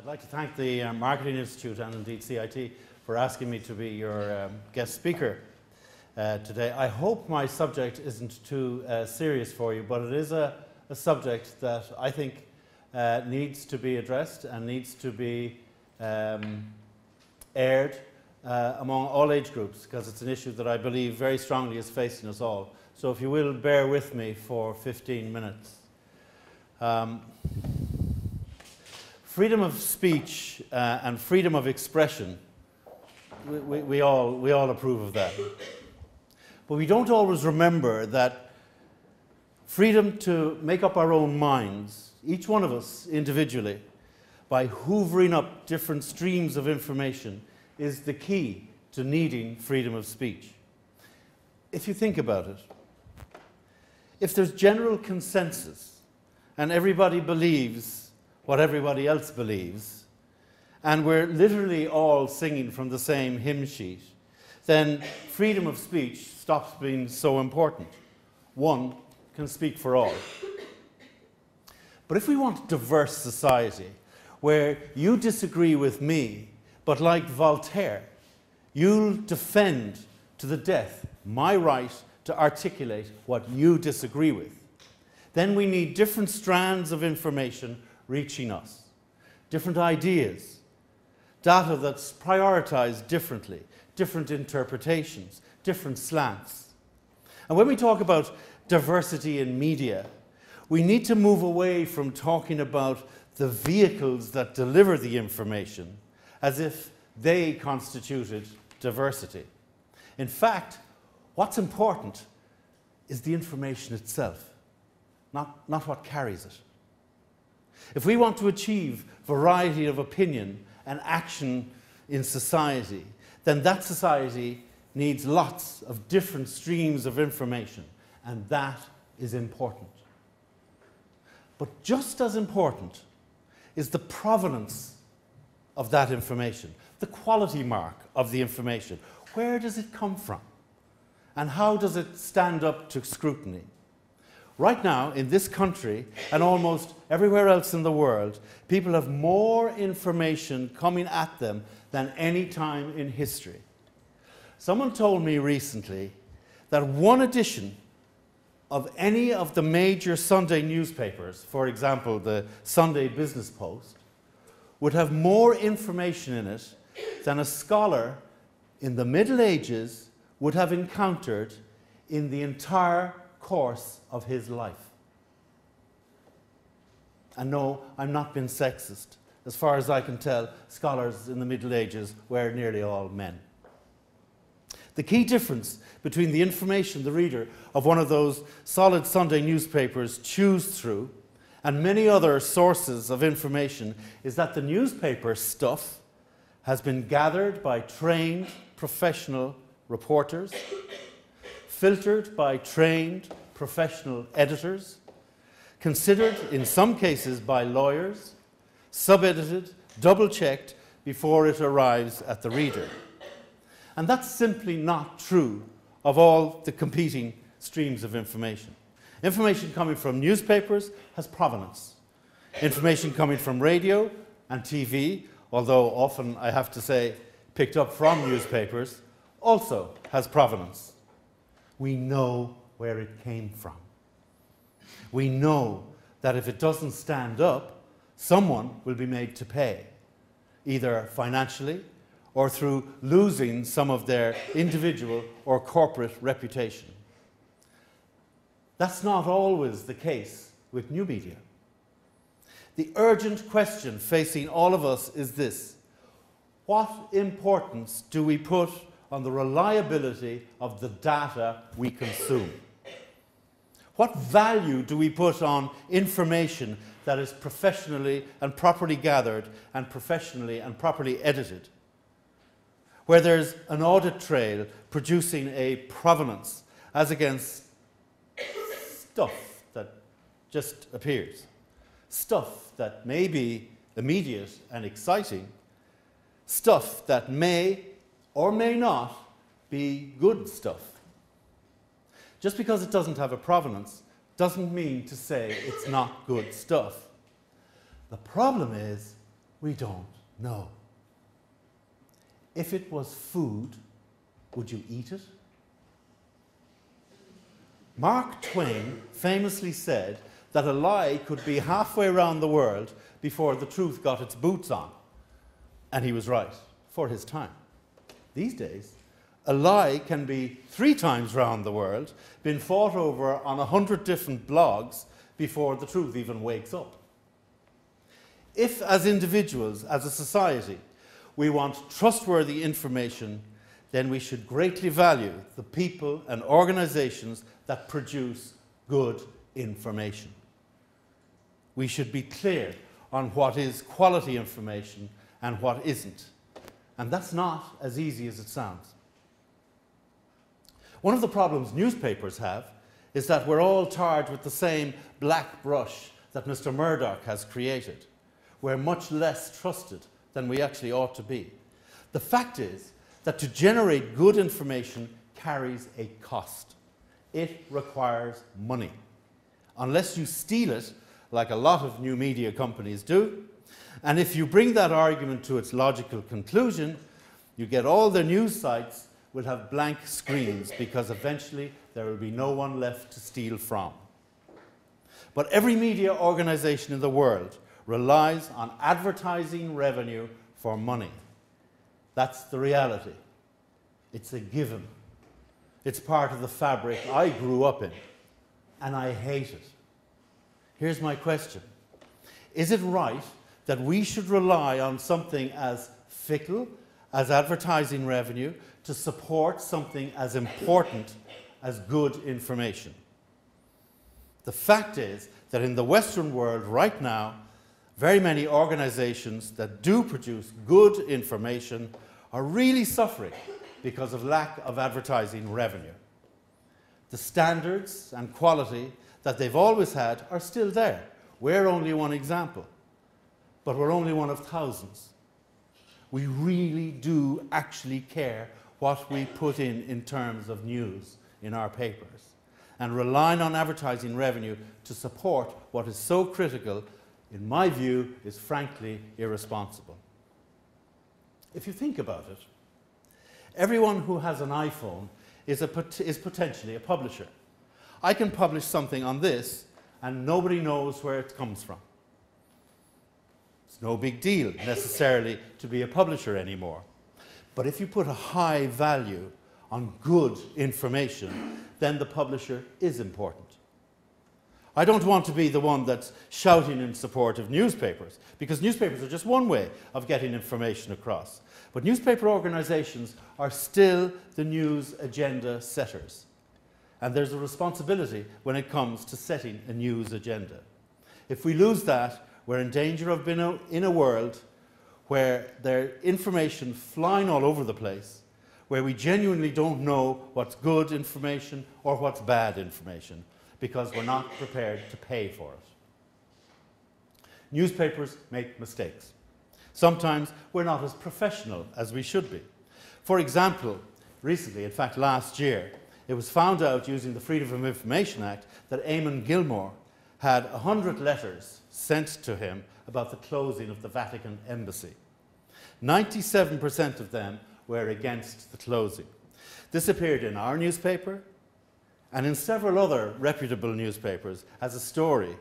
I'd like to thank the Marketing Institute and indeed CIT for asking me to be your guest speaker today. I hope my subject isn't too serious for you, but it is a subject that I think needs to be addressed and needs to be aired among all age groups, because it's an issue that I believe very strongly is facing us all. So if you will bear with me for 15 minutes. Freedom of speech and freedom of expression, we all approve of that. But we don't always remember that freedom to make up our own minds, each one of us individually, by hoovering up different streams of information, is the key to needing freedom of speech. If you think about it, if there's general consensus and everybody believes what everybody else believes, and we're literally all singing from the same hymn sheet, then freedom of speech stops being so important. One can speak for all. But if we want a diverse society, where you disagree with me, but like Voltaire, you'll defend to the death my right to articulate what you disagree with, then we need different strands of information reaching us, different ideas, data that's prioritized differently, different interpretations, different slants. And when we talk about diversity in media, we need to move away from talking about the vehicles that deliver the information as if they constituted diversity. In fact, what's important is the information itself, not what carries it. If we want to achieve variety of opinion and action in society, then that society needs lots of different streams of information, and that is important. But just as important is the provenance of that information, the quality mark of the information. Where does it come from? And how does it stand up to scrutiny? Right now, in this country, and almost everywhere else in the world, people have more information coming at them than any time in history. Someone told me recently that one edition of any of the major Sunday newspapers, for example, the Sunday Business Post, would have more information in it than a scholar in the Middle Ages would have encountered in the entire course of his life. And no, I'm not being sexist. As far as I can tell, scholars in the Middle Ages were nearly all men. The key difference between the information the reader of one of those solid Sunday newspapers chews through and many other sources of information is that the newspaper stuff has been gathered by trained professional reporters, filtered by trained professional editors, considered in some cases by lawyers, sub-edited, double-checked before it arrives at the reader. And that's simply not true of all the competing streams of information. Information coming from newspapers has provenance. Information coming from radio and TV, although often I have to say picked up from newspapers, also has provenance. We know where it came from. We know that if it doesn't stand up, someone will be made to pay, either financially or through losing some of their individual or corporate reputation. That's not always the case with new media. The urgent question facing all of us is this: what importance do we put on the reliability of the data we consume? What value do we put on information that is professionally and properly gathered and professionally and properly edited, where there's an audit trail producing a provenance as against stuff that just appears, stuff that may be immediate and exciting, stuff that may or may not be good stuff. Just because it doesn't have a provenance doesn't mean to say it's not good stuff. The problem is We don't know. If it was food, would you eat it? Mark Twain famously said that a lie could be halfway around the world before the truth got its boots on. And he was right, for his time. These days, a lie can be 3 times round the world, been fought over on 100 different blogs before the truth even wakes up. If, as individuals, as a society, we want trustworthy information, then we should greatly value the people and organizations that produce good information. We should be clear on what is quality information and what isn't. And that's not as easy as it sounds. One of the problems newspapers have is that we're all tarred with the same black brush that Mr. Murdoch has created. We're much less trusted than we actually ought to be. The fact is that to generate good information carries a cost. It requires money. Unless you steal it, like a lot of new media companies do, and if you bring that argument to its logical conclusion, you get all the news sites will have blank screens because eventually there will be no one left to steal from. But every media organization in the world relies on advertising revenue for money. That's the reality. It's a given. It's part of the fabric I grew up in, and I hate it. Here's my question. Is it right that we should rely on something as fickle as advertising revenue to support something as important as good information? The fact is that in the Western world right now, very many organizations that do produce good information are really suffering because of lack of advertising revenue. The standards and quality that they've always had are still there. We're only one example, but we're only one of thousands. We really do actually care what we put in terms of news in our papers, and relying on advertising revenue to support what is so critical, in my view, is frankly irresponsible. If you think about it, everyone who has an iPhone is potentially a publisher. I can publish something on this and nobody knows where it comes from. It's no big deal necessarily to be a publisher anymore. But if you put a high value on good information, then the publisher is important. I don't want to be the one that's shouting in support of newspapers, because newspapers are just one way of getting information across. But newspaper organizations are still the news agenda setters. And there's a responsibility when it comes to setting a news agenda. If we lose that, we're in danger of being in a world where there's information flying all over the place, where we genuinely don't know what's good information or what's bad information, because we're not prepared to pay for it. Newspapers make mistakes. Sometimes we're not as professional as we should be. For example, recently, in fact last year, it was found out using the Freedom of Information Act that Eamon Gilmore had 100 letters sent to him about the closing of the Vatican embassy. 97% of them were against the closing. This appeared in our newspaper and in several other reputable newspapers as a story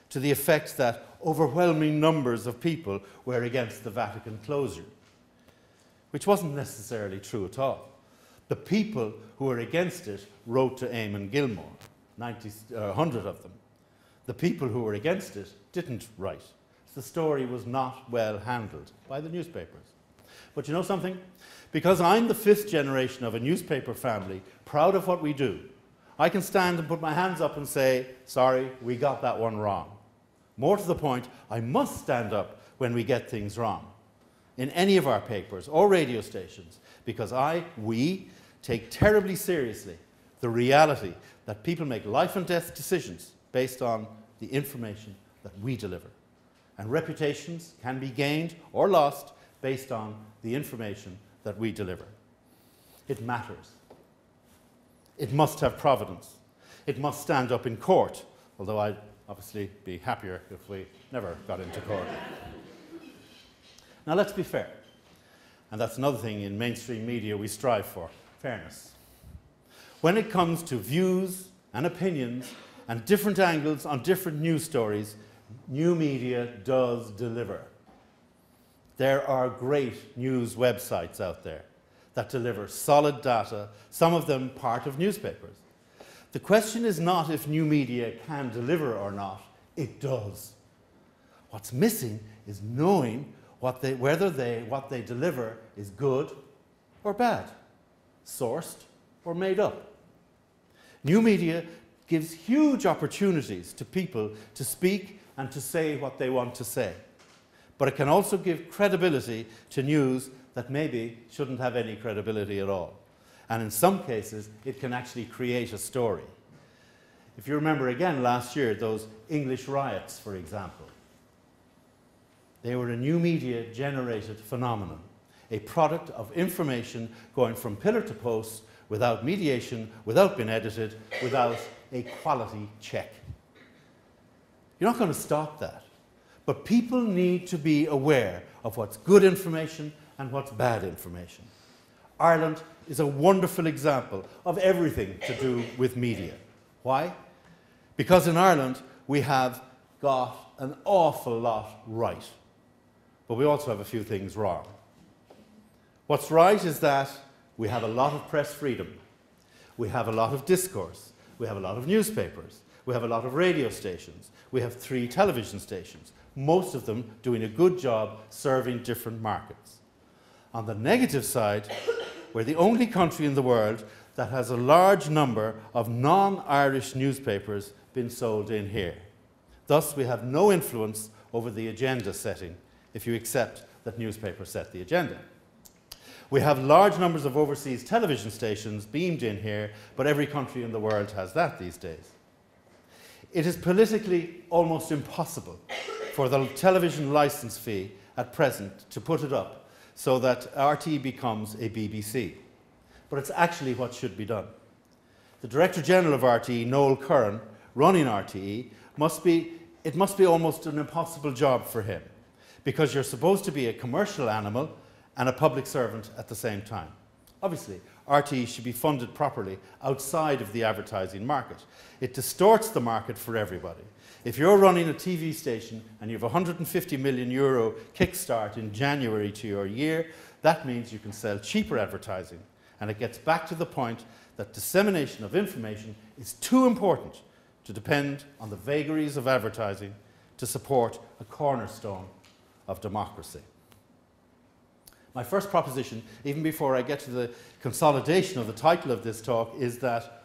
to the effect that overwhelming numbers of people were against the Vatican closure, which wasn't necessarily true at all. The people who were against it wrote to Eamon Gilmore, 100 of them. The people who were against it didn't write. The story was not well handled by the newspapers. But you know something? Because I'm the 5th generation of a newspaper family, proud of what we do, I can stand and put my hands up and say, sorry, we got that one wrong. More to the point, I must stand up when we get things wrong in any of our papers or radio stations, because we take terribly seriously the reality that people make life and death decisions based on the information that we deliver. And reputations can be gained or lost based on the information that we deliver. It matters. It must have provenance. It must stand up in court, although I'd obviously be happier if we never got into court. Now let's be fair. And that's another thing in mainstream media we strive for, fairness. When it comes to views and opinions and different angles on different news stories, new media does deliver. There are great news websites out there that deliver solid data, some of them part of newspapers. The question is not if new media can deliver or not, it does. What's missing is knowing what they deliver is good or bad, sourced or made up. New media gives huge opportunities to people to speak and to say what they want to say. But it can also give credibility to news that maybe shouldn't have any credibility at all. And in some cases, it can actually create a story. If you remember again last year, those English riots, for example, they were a new media generated phenomenon, a product of information going from pillar to post without mediation, without being edited, without a quality check. You're not going to stop that. But people need to be aware of what's good information and what's bad information. Ireland is a wonderful example of everything to do with media. Why? Because in Ireland we have got an awful lot right. But we also have a few things wrong. What's right is that we have a lot of press freedom. We have a lot of discourse. We have a lot of newspapers. We have a lot of radio stations. We have 3 television stations, most of them doing a good job serving different markets. On the negative side, we're the only country in the world that has a large number of non-Irish newspapers being sold in here. Thus, we have no influence over the agenda setting, if you accept that newspapers set the agenda. We have large numbers of overseas television stations beamed in here, but every country in the world has that these days. It is politically almost impossible for the television license fee at present to put it up so that RTE becomes a BBC. But it's actually what should be done. The Director General of RTE, Noel Curran, running RTE, must be almost an impossible job for him, because you're supposed to be a commercial animal and a public servant at the same time. Obviously, RTE should be funded properly outside of the advertising market. It distorts the market for everybody. If you're running a TV station and you have €150 million kickstart in January to your year, that means you can sell cheaper advertising. And it gets back to the point that dissemination of information is too important to depend on the vagaries of advertising to support a cornerstone of democracy. My first proposition, even before I get to the consolidation of the title of this talk, is that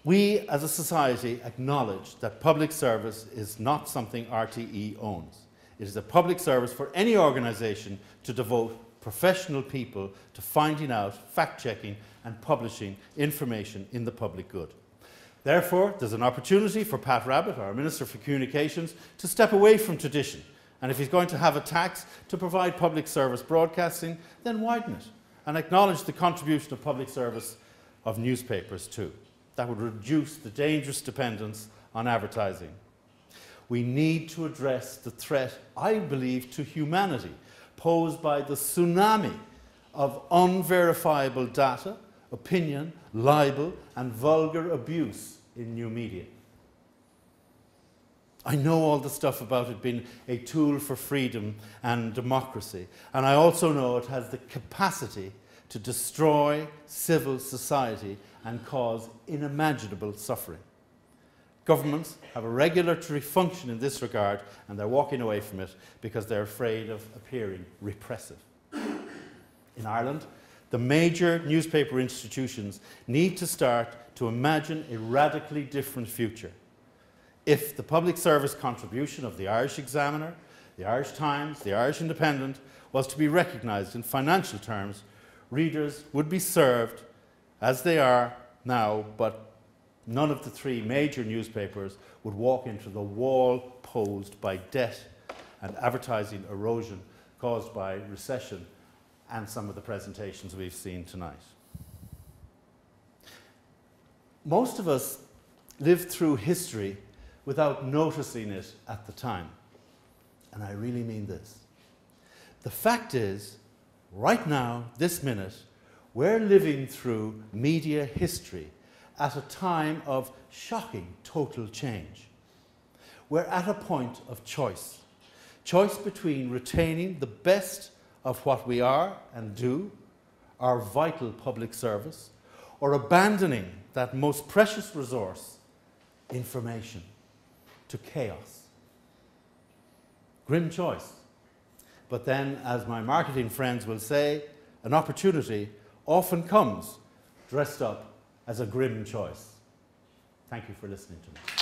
we as a society acknowledge that public service is not something RTE owns. It is a public service for any organisation to devote professional people to finding out, fact-checking and publishing information in the public good. Therefore, there's an opportunity for Pat Rabbitte, our Minister for Communications, to step away from tradition. And if he's going to have a tax to provide public service broadcasting, then widen it and acknowledge the contribution of public service of newspapers too. That would reduce the dangerous dependence on advertising. We need to address the threat, I believe, to humanity posed by the tsunami of unverifiable data, opinion, libel, and vulgar abuse in new media. I know all the stuff about it being a tool for freedom and democracy, and I also know it has the capacity to destroy civil society and cause unimaginable suffering. Governments have a regulatory function in this regard, and they're walking away from it because they're afraid of appearing repressive. In Ireland, the major newspaper institutions need to start to imagine a radically different future. If the public service contribution of the Irish Examiner, the Irish Times, the Irish Independent was to be recognised in financial terms, readers would be served as they are now, but none of the 3 major newspapers would walk into the wall posed by debt and advertising erosion caused by recession and some of the presentations we've seen tonight. Most of us lived through history without noticing it at the time. And I really mean this. The fact is, right now, this minute, we're living through media history at a time of shocking total change. We're at a point of choice. Choice between retaining the best of what we are and do, our vital public service, or abandoning that most precious resource, information, to chaos. Grim choice. But then, as my marketing friends will say, an opportunity often comes dressed up as a grim choice. Thank you for listening to me.